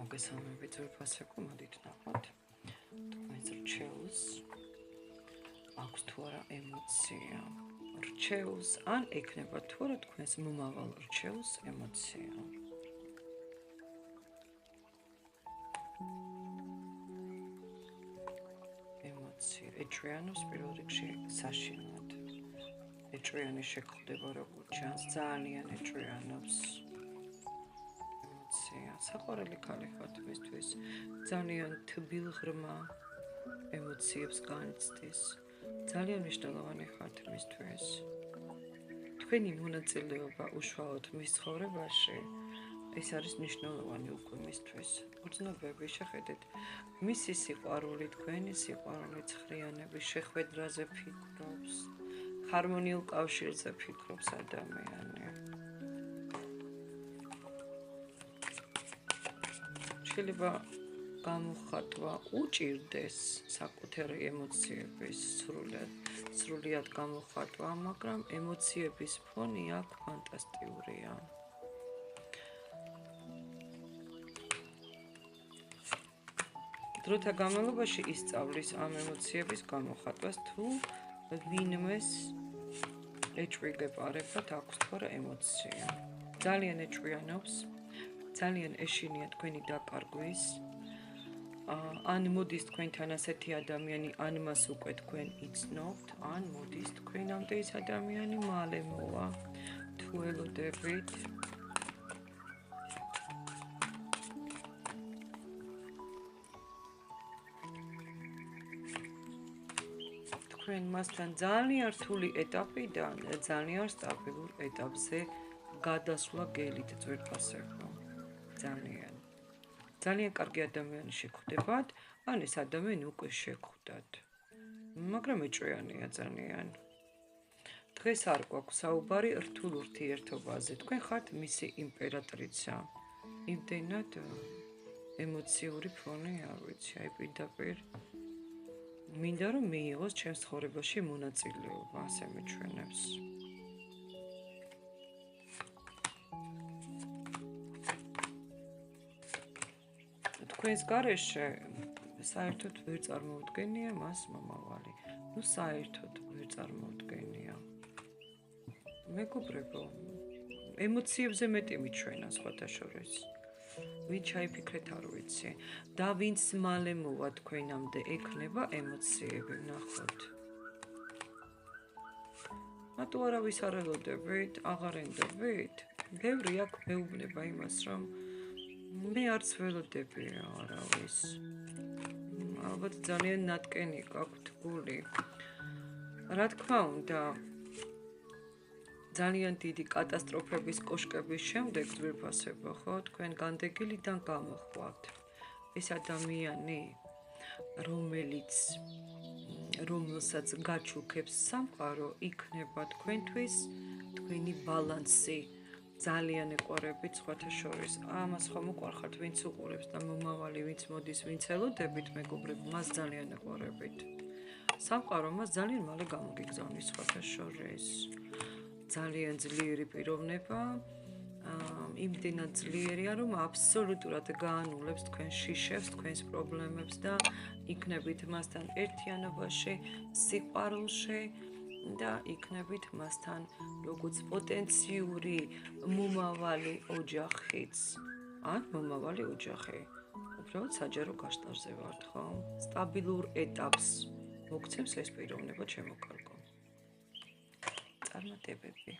მოგესალმებით ძვირფასებო, მოდით ნახოთ თქვენს რჩეულს აქვს თუ არა ემოცია. რჩეულს ან ექნება თუ არა თქვენს მომავალ რჩეულს ემოცია. ემოცია ეჭვიანობს პირველ რიგში საშინლად. ეჭვიანი შეგხვდება როგორც ჩანს, ძალიან ეჭვიანობს. საყვარელი ქალი ხართ მისთვის, ძალიან თბილღრმა ემოციებს განიცდის, ძალიან მნიშვნელოვანი ხართ მისთვის. თქვენი მონაწილეობა უშუალოდ მის ცხოვრებაში ეს არის მნიშვნელოვანი უკვე მისთვის. უცნობები შეხედეთ, მისი სიყვარული, თქვენი სიყვარული, ცხრიანები, შეხვედრაზე ფიქრობს, ჰარმონიულ კავშირზე ფიქრობს ადამიანი. შეიძლება გამოხატვა უჭირდეს საკუთარი ემოციების სრულიად გამოხატვა, მაგრამ ემოციების ფონი აქ ფანტასტიურია. დროთა განმავლობაში ისწავლის ამ ემოციების გამოხატვას, თუ ვინმეს ეჭვიგეპარებად აქვს თუ არა ემოცია. ძალიან ეჭვიანობს, ძალიან ეშინია თქვენი დაკარგვის, ან მოდის თქვენთან ასეთი ადამიანი, ან მას უკვე თქვენ იცნობთ, ან მოდის თქვენამდე ის ადამიანი მალე მოვა, თუ ელოდებით. თქვენ მასთან ძალიან რთული ეტაპიდან ძალიან სტაბილურ ეტაპზე გადასვლა გელით ძვირფასებო. ძალიან კარგი ადამიანი შეგხვდებათ, ან ეს ადამიანი უკვე შეგხვდათ. მაგრამ ეჭვიანია ძალიან. დღეს არ გვაქვს საუბარი რთულ ურთიერთობაზე. თქვენ ხართ მისი იმპერატრიცა. იმდენად ემოციური ფონი არ ვიცი, აი პირდაპირ მინდა რომ მიიღოს ჩემს ცხოვრებაში მონაწილეობა, ასე მიჩვენებს. თქვენს გარეშე საერთოდ ვერ წარმოუდგენია მას მომავალი. საერთოდ ვერ წარმოუდგენია. მეგობრებო, ემოციებზე მეტი მიჩვენა სხვათა შორის. ვინ ჩაიფიქრეთ არ ვიცი. და ვინც მალე მოვა თქვენამდე ექნება ემოციები, ნახოთ. მარტო არავის არ ელოდებით, აღარ ენდობით. ბევრი აქ მეუბნება იმას, რომ მე არც ველოდები არავის. ალბათ ძალიან ნატკენი გაქვთ გული. რა თქმა უნდა, ძალიან დიდი კატასტროფების კოშკების შემდეგ ძვირფასებო, ხო, თქვენ განდეგილიდან გამოხვათ. ეს ადამიანი, რომელსაც გაჩუქებს სამყარო, იქნება თქვენთვის თქვენი ბალანსი. ძალიან ეყურებით სხვათა შორის. ამას ხომ უყარხართ, ვინც უყურებს და მომავალი, ვინც მოდის, ვინც ელოდებით, მეგობრებო, მას ძალიან ეყურებით. სამყარო მას ძალიან მალე გამოგიგზავნის სხვათა შორის. ძალიან ძლიერი პიროვნება, იმდენად ძლიერია, რომ აბსოლუტურად გაანულებს თქვენ შიშებს, თქვენს პრობლემებს და იქნებით მასთან ერთიანობაში, სიყვარულში და იქნებით მასთან როგორც პოტენციური მომავალი ოჯახიც. ან მომავალი ოჯახი. უბრალოდ საჯარო გაშტარზე ვართ, ხო? სტაბილურ ეტაპს მოგცემს ეს პიროვნება, ჩემო კარგო. წარმატებები.